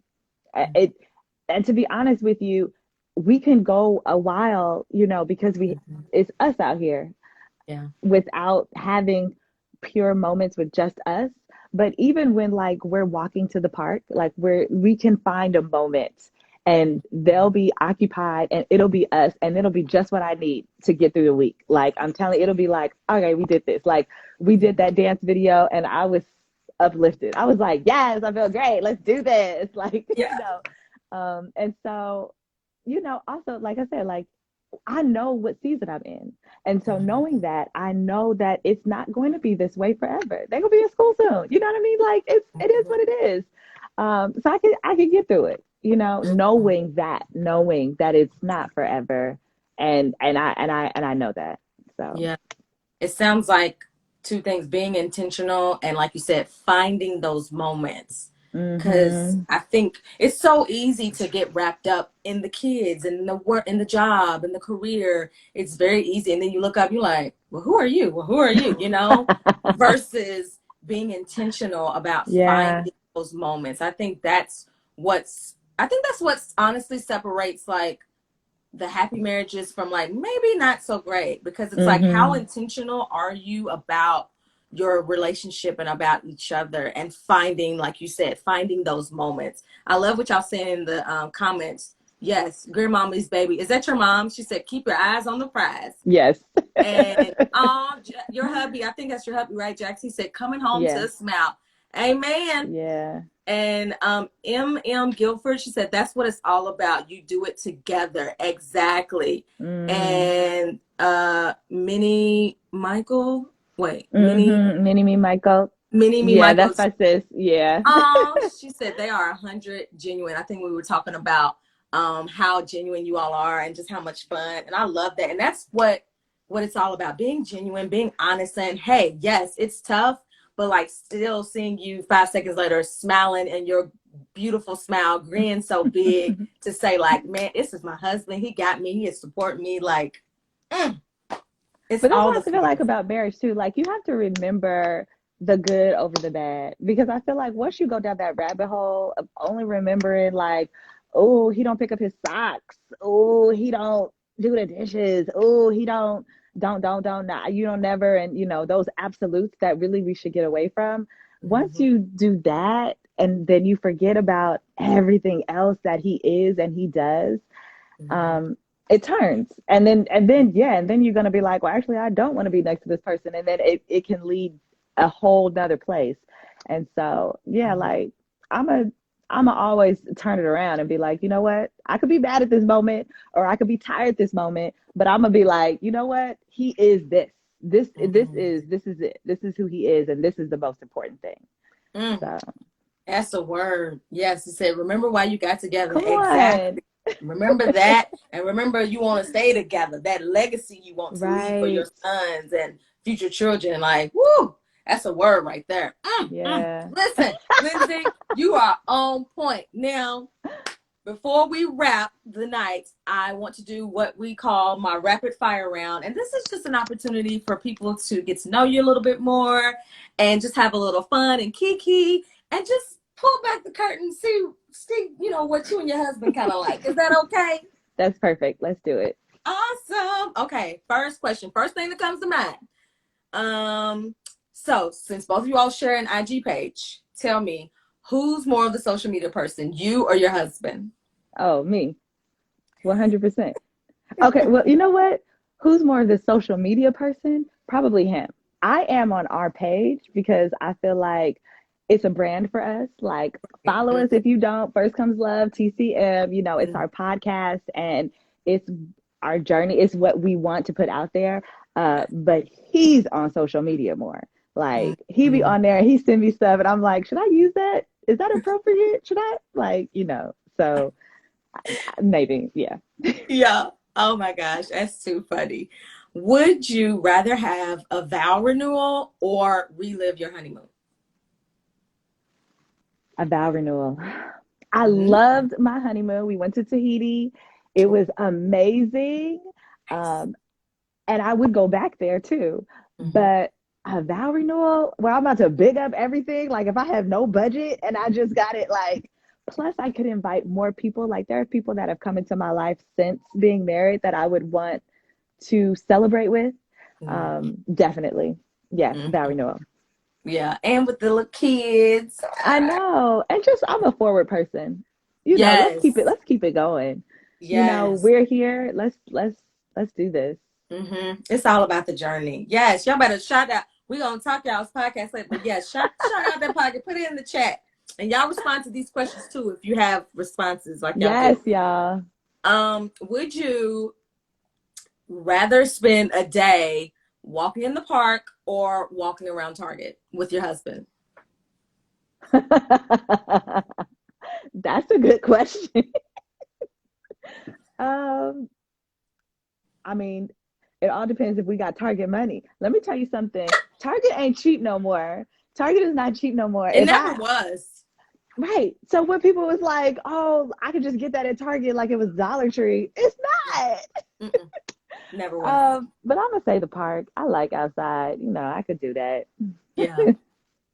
And to be honest with you, we can go a while, you know, because it's us out here, without having pure moments with just us. But even when like we're walking to the park, like we can find a moment, and they'll be occupied, and it'll be us, and it'll be just what I need to get through the week. Like, I'm telling you, it'll be like, okay, we did this. Like, we did that dance video, and I was uplifted. I was like, yes, I feel great. Let's do this. Like, you know. And so, you know, also, like I said, like, I know what season I'm in. And so knowing that, I know that it's not going to be this way forever. They're gonna be in school soon. You know what I mean? Like, it is what it is. So I can get through it, you know, knowing that it's not forever. And I know that. So yeah, it sounds like two things: being intentional, and like you said, finding those moments. Because I think it's so easy to get wrapped up in the kids and the work and the job and the career. It's very easy. And then you look up, you're like, well, who are you? Well, who are you? You know, versus being intentional about finding those moments. I think that's what's honestly separates like the happy marriages from like maybe not so great, because it's like, how intentional are you about your relationship and about each other, and finding, like you said, finding those moments. I love what y'all saying in the comments. Yes, grandmommy's baby. Is that your mom? She said, keep your eyes on the prize. Yes. And your hubby, I think that's your hubby, right, Jax? He said, coming home to a smile. Amen. Yeah. And M.M. Guilford, she said, that's what it's all about. You do it together. Exactly. And Minnie Michael. Wait, Mini me Michael. Michael. That's my sis. Yeah. She said they are 100 genuine. I think we were talking about how genuine you all are and just how much fun. And I love that. And that's what what it's all about, being genuine, being honest, and hey, yes, it's tough, but like still seeing you 5 seconds later smiling and your beautiful smile, grin so big to say like, man, this is my husband. He got me. He is supporting me. Like, it's But that's all what the I feel like feelings. about marriage too. Like you have to remember the good over the bad because I feel like once you go down that rabbit hole of only remembering like, oh, he don't pick up his socks. Oh, he don't do the dishes. Oh, he don't not you don't never and those absolutes that really we should get away from. Once Mm-hmm. you do that and then you forget about everything else that he is and he does, Mm-hmm. um, it turns. And then you're gonna be like, well, actually, I don't want to be next to this person, and then it can lead a whole nother place. And so, yeah, Mm-hmm. like I'm a I'm a always turn it around and be like, you know what? I could be bad at this moment, or I could be tired this moment, but I'm gonna be like, you know what? He is this. This is it. This is who he is, and this is the most important thing. Mm-hmm. So, That's a word. Yes, it said, remember why you got together. come on, Exactly. Remember that. And remember you want to stay together. That legacy you want to leave for your right? sons and future children. Like, woo, that's a word right there. Yeah. Listen, Lindsey, you are on point. Now, before we wrap the night, I want to do what we call my rapid fire round. And this is just an opportunity for people to get to know you a little bit more and just have a little fun and kiki and just pull back the curtain, see, what you and your husband kind of like. Is that okay? That's perfect. Let's do it. Awesome. Okay, first question. First thing that comes to mind. So since both of you all share an IG page, tell me, who's more of the social media person, you or your husband? Oh, me. 100%. Okay, well, you know what? Who's more of the social media person? Probably him. I am on our page because I feel like it's a brand for us. Like, follow us if you don't. First Comes Love, TCM, it's our podcast and it's our journey. It's what we want to put out there. But he's on social media more. Like, he be on there and he send me stuff and I'm like, should I use that? Is that appropriate? Should I? Like, so maybe, yeah. Yeah. Oh my gosh, that's too funny. Would you rather have a vow renewal or relive your honeymoon? A vow renewal. I Mm-hmm. loved my honeymoon. We went to Tahiti. It was amazing. Nice. Um, and I would go back there too. Mm-hmm. But a vow renewal, where I'm about to big up everything, like if I have no budget and I just got it, like, plus I could invite more people. Like there are people that have come into my life since being married that I would want to celebrate with. Definitely. Yeah, vow Mm-hmm. renewal. Yeah, and with the little kids. I know. And just I'm a forward person. Yes. Let's keep it going. Yes. We're here. Let's do this. It's all about the journey. Yes, y'all better shout out. We're gonna talk y'all's podcast later, but yes, shout out that podcast. Put it in the chat, and y'all respond to these questions too if you have responses like y'all Yes, do. y'all. Would you rather spend a day walking in the park or walking around Target with your husband? That's a good question. um, I mean, it all depends if we got Target money. Let me tell you something. Target ain't cheap no more. Target is not cheap no more. It If never I was. Right. So when people was like, "Oh, I could just get that at Target like it was Dollar Tree," it's not. Mm-mm, never was. But I'm gonna say the park. I like outside. I could do that. Yeah,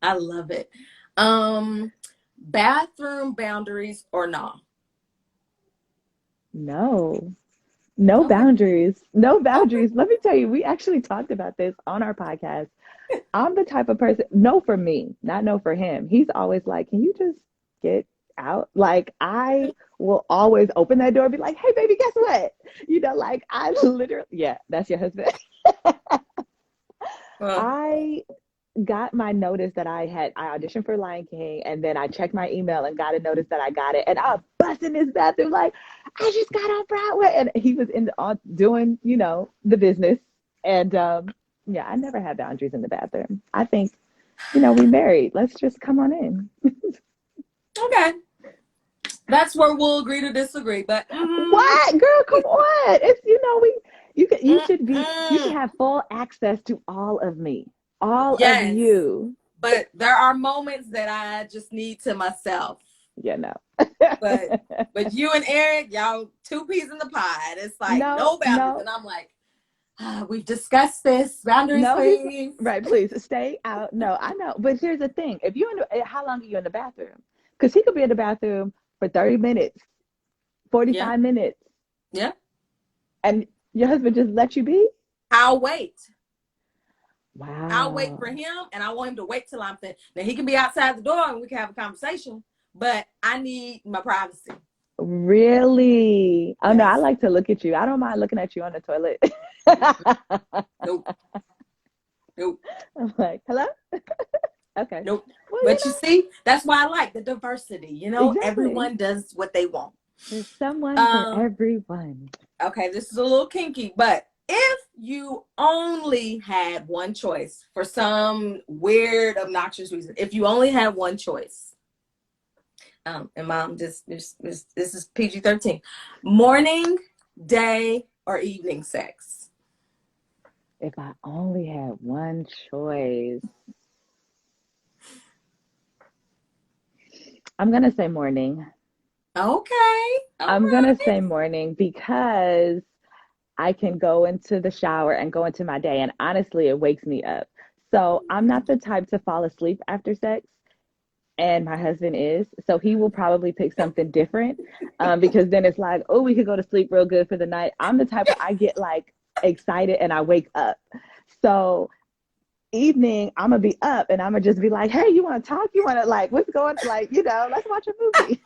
I love it. Um, Bathroom boundaries or no? No, no Okay. boundaries. No Okay. boundaries. Let me tell you, we actually talked about this on our podcast. I'm the type of person, no for me, not no for him. He's always like, can you just get out? Like, I will always open that door and be like, hey, baby, guess what? Like, I literally, yeah, that's your husband. Uh, I got my notice that I auditioned for Lion King, and then I checked my email and got a notice that I got it, and I bust in his bathroom like, I just got on Broadway, and he was on doing the business, and yeah, I never had boundaries in the bathroom. I think we married. Let's just come on in. okay. That's where we'll agree to disagree. But What, girl? Come on! It's we. You should have full access to all of me, all of Yes. you. But there are moments that I just need to myself. Yeah, no. but you and Eric, y'all two peas in the pod. It's like no boundaries. And I'm like, we've discussed this. Boundaries, please. Right, please stay out. No, I know. But here's the thing. If you how long are you in the bathroom? Because he could be in the bathroom for 30 minutes, 45 minutes. Yeah. And your husband just let you be? I'll wait. Wow. I'll wait for him, and I want him to wait till I'm finished. Now, he can be outside the door and we can have a conversation, but I need my privacy. Really? Oh, yes. No, I like to look at you. I don't mind looking at you on the toilet. Nope. I'm like, hello? Okay. Nope. Well, but you see, that's why I like the diversity. You know, exactly. Everyone does what they want. There's someone for everyone. Okay, this is a little kinky, but if you only had one choice for some weird, obnoxious reason, if you only had one choice, and Mom, this is PG-13, morning, day, or evening sex? If I only had one choice, I'm going to say morning. Okay. I'm going to say morning because I can go into the shower and go into my day. And honestly, it wakes me up. So I'm not the type to fall asleep after sex. And my husband is. So he will probably pick something different because then it's like, oh, we could go to sleep real good for the night. I'm the type where I get like excited and I wake up. So evening, I'm going to be up and I'm going to just be like, hey, you want to talk? You want to like, what's going on? Like, let's watch a movie.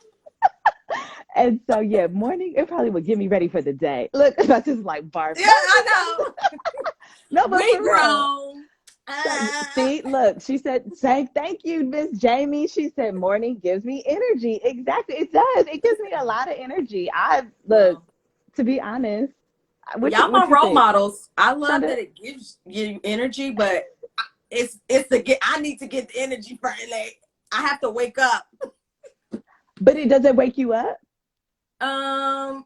And so, yeah, morning, it probably would get me ready for the day. Look, that's just like barf. Yeah, I know. No, but we grown. See, look, she said, say thank you, Miss Jamie. She said, morning gives me energy. Exactly. It does. It gives me a lot of energy. To be honest. Y'all my role models. I love that it gives you energy, but I need to get the energy first. Like, I have to wake up. But does it wake you up? I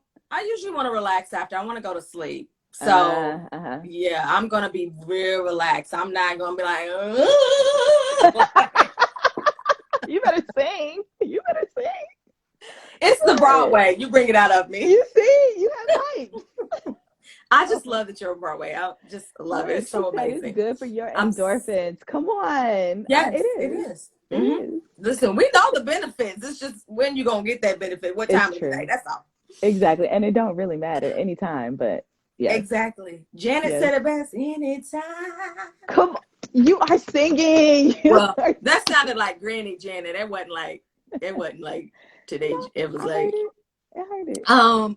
usually want to relax after. I want to go to sleep. So yeah, I'm gonna be real relaxed. I'm not gonna be like, You better sing. It's the Broadway. You bring it out of me. You see, you have light. I just love that you're on Broadway. I just love it. It's so amazing. It's good for your endorphins. Come on. Yes, it is. It is. Mm-hmm. Listen, we know the benefits. It's just when you gonna get that benefit, what time of the day. That's all. Exactly, and it don't really matter anytime, but yeah. Exactly. Janet said it best. Anytime. Come on, you are singing. Well, that sounded like Granny Janet. It wasn't like today. No, it was I heard it.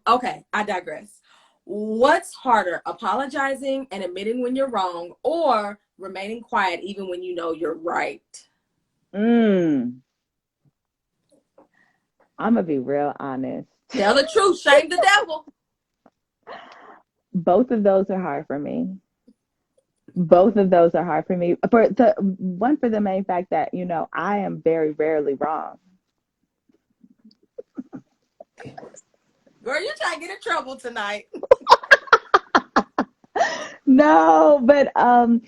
Okay, I digress. What's harder, apologizing and admitting when you're wrong, or remaining quiet even when you know you're right? I'm gonna be real honest. Tell the truth, shame the devil. Both of those are hard for me. For the main fact that, I am very rarely wrong. Girl, you're trying to get in trouble tonight. No, but I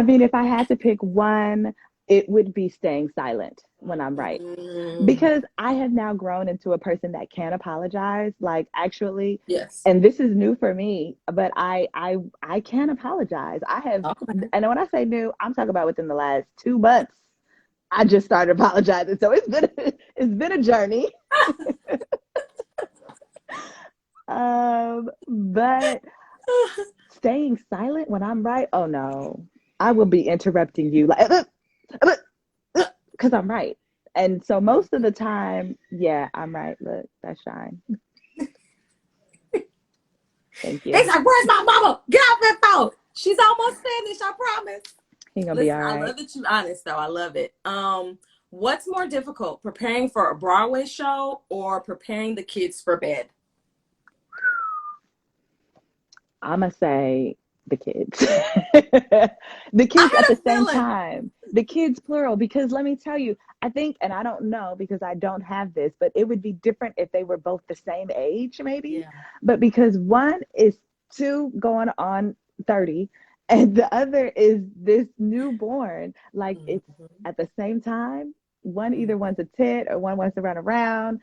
mean, if I had to pick one, it would be staying silent when I'm right. Because I have now grown into a person that can apologize, like actually. Yes. And this is new for me, but I can apologize. I have, and when I say new, I'm talking about within the last 2 months. I just started apologizing. So it's been a journey. But staying silent when I'm right, oh no, I will be interrupting you like because I'm right. And so most of the time, yeah, I'm right. Look, that's Shine. Thank you. It's like, where's my mama? Get off that phone. She's almost finished, I promise. He's gonna be all right. I love that you're honest though. I love it. What's more difficult, preparing for a Broadway show or preparing the kids for bed? I'm gonna say the kids. The kids at the same time. The kids plural, because let me tell you, I think, and I don't know because I don't have this, but it would be different if they were both the same age, maybe. Yeah. But because one is 2 going on 30, and the other is this newborn. Like, it's at the same time, either one's a tit or one wants to run around.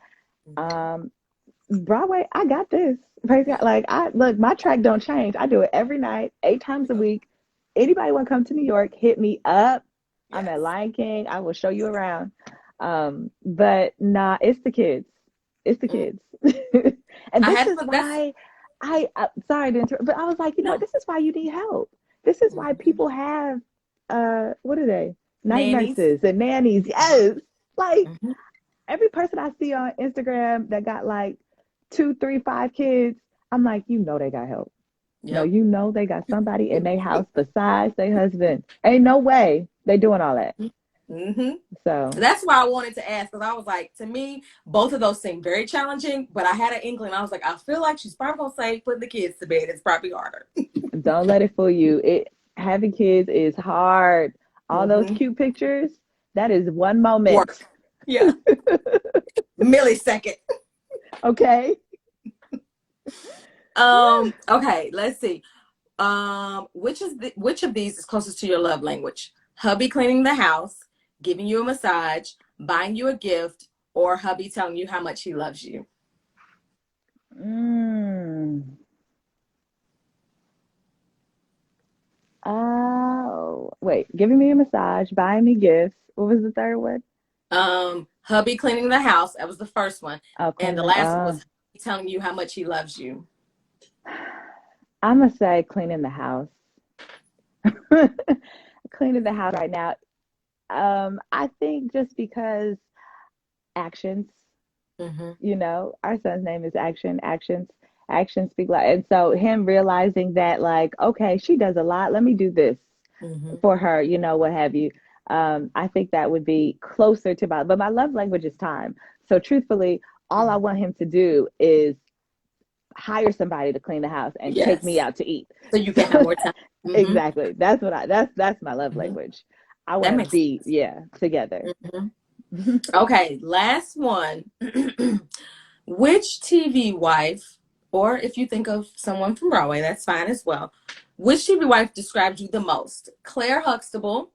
Broadway, I got this. Praise God. Like, look, my track don't change. I do it every night, 8 times a week. Anybody want to come to New York, hit me up. Yes. I'm at Lion King. I will show you around. But nah, it's the kids. It's the kids. And this is why I sorry to interrupt, but I was like, this is why you need help. This is why people have what are they? Night nurses and nannies. Yes. Like, every person I see on Instagram that got like 2, 3, 5 kids, I'm like, they got help. Yep. No, they got somebody in their house besides their husband. Ain't no way they doing all that. So that's why I wanted to ask, because I was like, to me, both of those seem very challenging, but I had an inkling. I was like, I feel like she's probably gonna say putting the kids to bed is probably harder. Don't let it fool you. Having kids is hard. All those cute pictures, that is one moment. Work. Yeah. Millisecond. Okay. Okay, let's see. Which of these is closest to your love language? Hubby cleaning the house, giving you a massage, buying you a gift, or hubby telling you how much he loves you? Oh, wait. Giving me a massage, buying me gifts. What was the third one? Hubby cleaning the house. That was the first one. And the last one was hubby telling you how much he loves you. I'm going to say cleaning the house. Cleaning the house right now. I think just because actions, our son's name is Action. Actions speak loud. And so him realizing that, like, okay, she does a lot. Let me do this for her, what have you. I think that would be closer to but my love language is time. So truthfully, all I want him to do is hire somebody to clean the house and take me out to eat. So you can have more time. Exactly. That's what that's my love language. I want to be, together. Okay. Last one. Which TV wife, or if you think of someone from Broadway, that's fine as well. Which TV wife describes you the most? Claire Huxtable,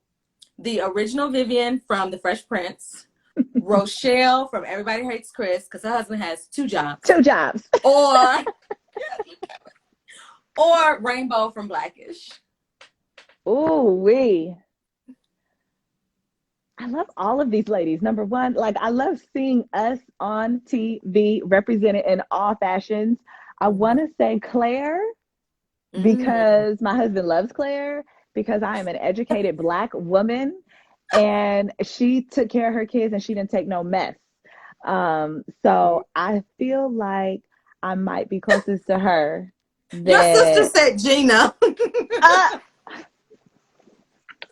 the original Vivian from The Fresh Prince, Rochelle from Everybody Hates Chris, because her husband has 2 jobs. 2 jobs. Or Rainbow from Blackish. Ooh, I love all of these ladies. Number one, like, I love seeing us on TV represented in all fashions. I want to say Claire because my husband loves Claire, because I am an educated Black woman and she took care of her kids and she didn't take no mess. So I feel like I might be closest to her. Your sister said Gina.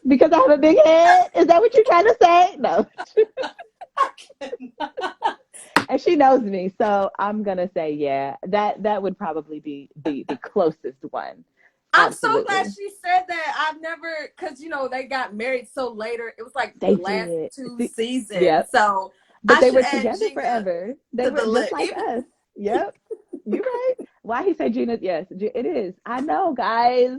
Because I have a big head? Is that what you're trying to say? No. And she knows me, so I'm going to say, that would probably be the closest one. I'm so glad she said that. I've never, because, they got married so later. It was like the last 2 seasons. Yep. So, but they were together forever. They were just like us. Yep. You're right. Why he said Gina? Yes, it is. I know, guys.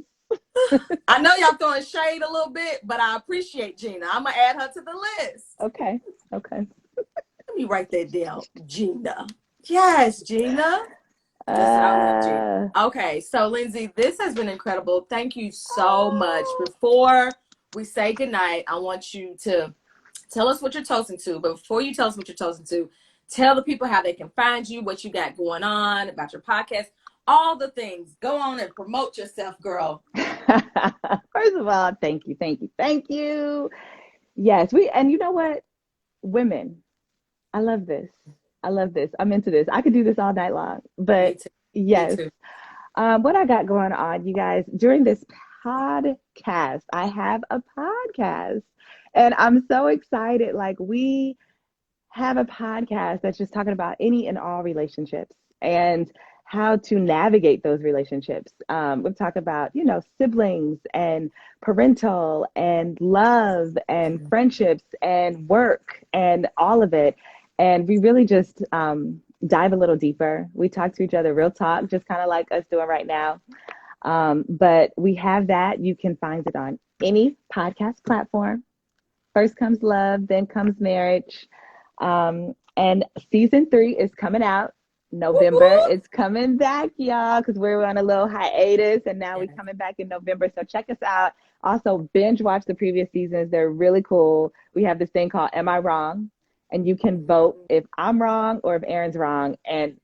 I know y'all throwing shade a little bit, but I appreciate Gina. I'm gonna add her to the list. Okay. Let me write that down. Gina. Yes, Gina. Okay, so Lindsey, this has been incredible. Thank you so much. Before we say goodnight, I want you to tell us what you're toasting to. But before you tell us what you're toasting to, tell the people how they can find you, what you got going on, about your podcast, all the things. Go on and promote yourself, girl. First of all, thank you. Yes, and you know what? Women, I love this. I'm into this. I could do this all night long. But yes, what I got going on, you guys, during this podcast, I have a podcast. And I'm so excited. Like, we have a podcast that's just talking about any and all relationships and how to navigate those relationships. We'll talk about, siblings and parental and love and friendships and work and all of it. And we really just dive a little deeper. We talk to each other, real talk, just kind of like us doing right now. But we have that. You can find it on any podcast platform. First comes love, then comes marriage. And season 3 is coming out November. Woo-hoo. It's coming back, y'all, because we're on a little hiatus, and now we're coming back in November. So check us out. Also, binge watch the previous seasons. They're really cool. We have this thing called Am I Wrong? And you can vote if I'm wrong or if Aaron's wrong. And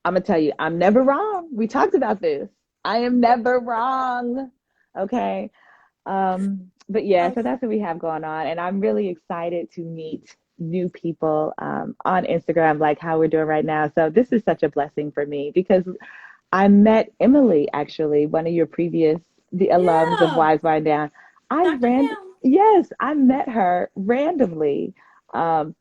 I'm going to tell you, I'm never wrong. We talked about this. I am never wrong. Okay. But yeah, so that's what we have going on. And I'm really excited to meet new people on Instagram, like how we're doing right now. So this is such a blessing for me because I met Emily, actually, one of your the alums of Wives Wind Down. Yes, I met her randomly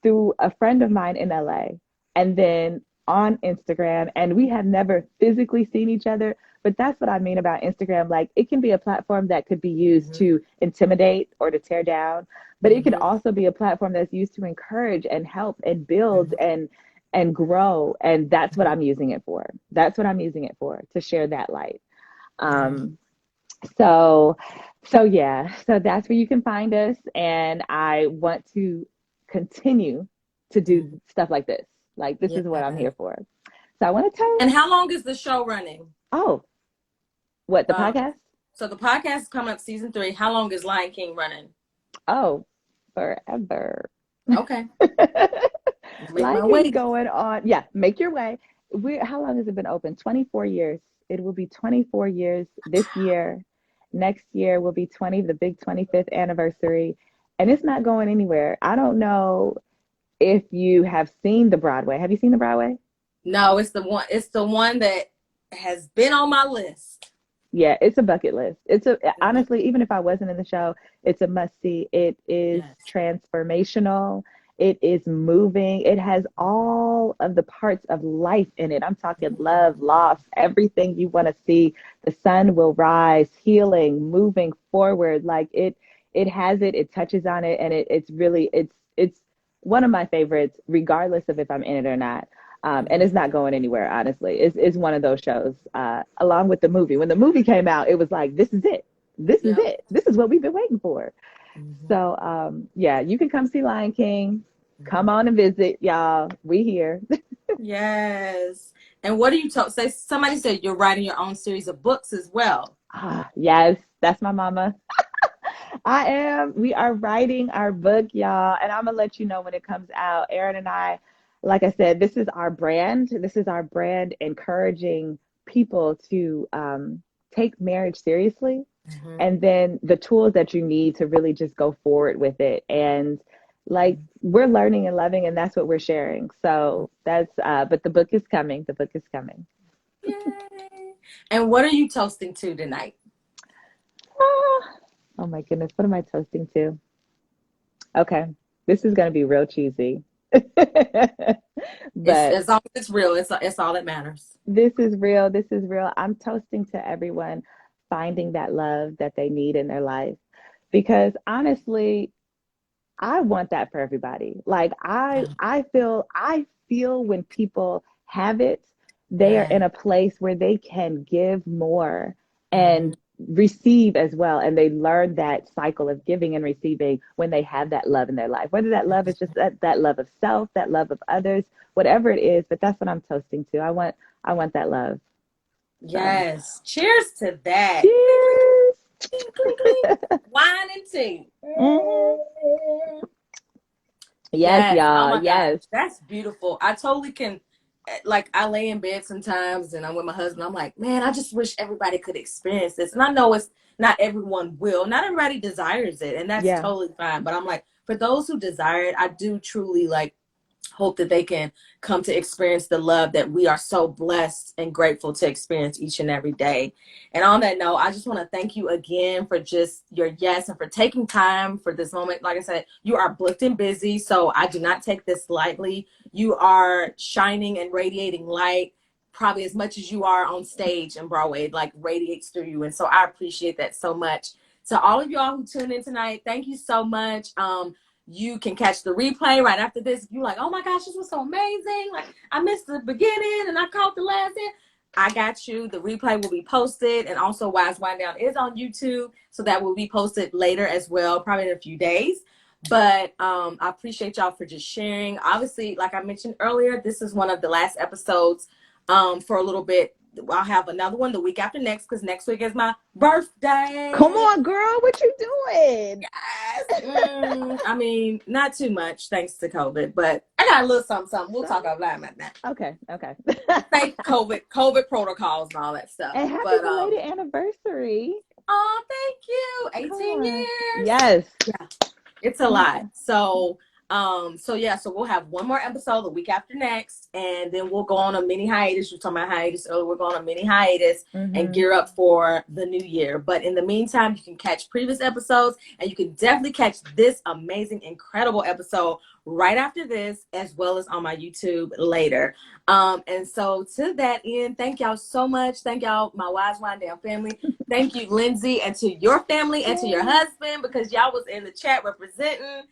through a friend of mine in LA, and then on Instagram, and we have never physically seen each other. But that's what I mean about Instagram. Like, it can be a platform that could be used to intimidate or to tear down, but it could also be a platform that's used to encourage and help and build and grow. And that's what I'm using it for. That's what I'm using it for, to share that light. So yeah, so that's where you can find us. And I want to continue to do stuff like this. Like, this is what I'm here for. So I want to tell. And how long is the show running? Oh, what, the podcast? So the podcast is coming up, season 3. How long is Lion King running? Oh, forever. Okay. Lion King's going on. Yeah, make your way. How long has it been open? 24 years. It will be 24 years this year. Next year will be the big 25th anniversary. And it's not going anywhere. I don't know if you have seen the Broadway. Have you seen the Broadway? No, it's the one that has been on my list. Yeah, it's a bucket list. Honestly, even if I wasn't in the show, it's a must see. It is transformational. It is moving. It has all of the parts of life in it. I'm talking love, loss, everything you want to see. The sun will rise, healing, moving forward. Like, it has it. It touches on it, and it's one of my favorites, regardless of if I'm in it or not. And it's not going anywhere, honestly. It's one of those shows, along with the movie. When the movie came out, it was like, this is it. This is it. This is what we've been waiting for. So, yeah, you can come see Lion King. Come on and visit, y'all. We here. Yes. And what do you say? Somebody said you're writing your own series of books as well. Yes, that's my mama. I am. We are writing our book, y'all. And I'm going to let you know when it comes out. Aaron and I, like I said, this is our brand. This is our brand, encouraging people to take marriage seriously. And then the tools that you need to really just go forward with it. And like, we're learning and loving, and that's what we're sharing. So that's, but the book is coming. The book is coming. Yay. And what are you toasting to tonight? Oh my goodness. What am I toasting to? Okay. This is going to be real cheesy. But as long as it's real, it's all that matters. This is real. This is real. I'm toasting to everyone finding that love that they need in their life, because honestly, I want that for everybody. Like, I feel when people have it, they are in a place where they can give more and receive as well. And they learn that cycle of giving and receiving when they have that love in their life, whether that love is just that love of self, that love of others, whatever it is. But that's what I'm toasting to. I want that love. Yes. Cheers to that. Cheers. Wine and tea. Yes, y'all. Oh, yes. God. That's beautiful. I totally can. Like, I lay in bed sometimes and I'm with my husband. I'm like, man, I just wish everybody could experience this. And I know it's not everyone will. Not everybody desires it. And that's totally fine. But I'm like, for those who desire it, I do truly like hope that they can come to experience the love that we are so blessed and grateful to experience each and every day. And on that note, I just want to thank you again for just your yes and for taking time for this moment. Like I said, you are booked and busy, so I do not take this lightly. You are shining and radiating light probably as much as you are on stage in Broadway. It like radiates through you. And so I appreciate that so much. To all of y'all who tuned in tonight, thank you so much. You can catch the replay right after this. If you're like, oh my gosh, this was so amazing. Like, I missed the beginning and I caught the last end. I got you. The replay will be posted, and also Wise Wind Down is on YouTube, so that will be posted later as well, probably in a few days. But I appreciate y'all for just sharing. Obviously, like I mentioned earlier, this is one of the last episodes for a little bit. I'll have another one the week after next, because next week is my birthday. Come on, girl. What you doing? Yes. I mean, not too much thanks to COVID, but I got a little something. We'll talk offline about that. Okay. Thank COVID protocols and all that stuff. And happy belated anniversary. Oh, thank you. 18 years. Yes. Yeah. It's a lot. So we'll have one more episode the week after next, and then we'll go on a mini hiatus. You were talking about hiatus earlier. We're going on a mini hiatus and gear up for the new year. But in the meantime, you can catch previous episodes, and you can definitely catch this amazing, incredible episode right after this, as well as on my YouTube later. And so to that end, thank y'all so much. Thank y'all, my Wise Wind Down family. Thank you, Lindsey, and to your family and to your husband, because y'all was in the chat representing.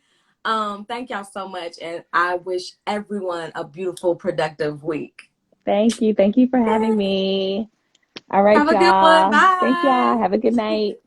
Thank y'all so much, and I wish everyone a beautiful, productive week. Thank you for having me. All right, have y'all. A good one. Bye. Thank y'all. Have a good night.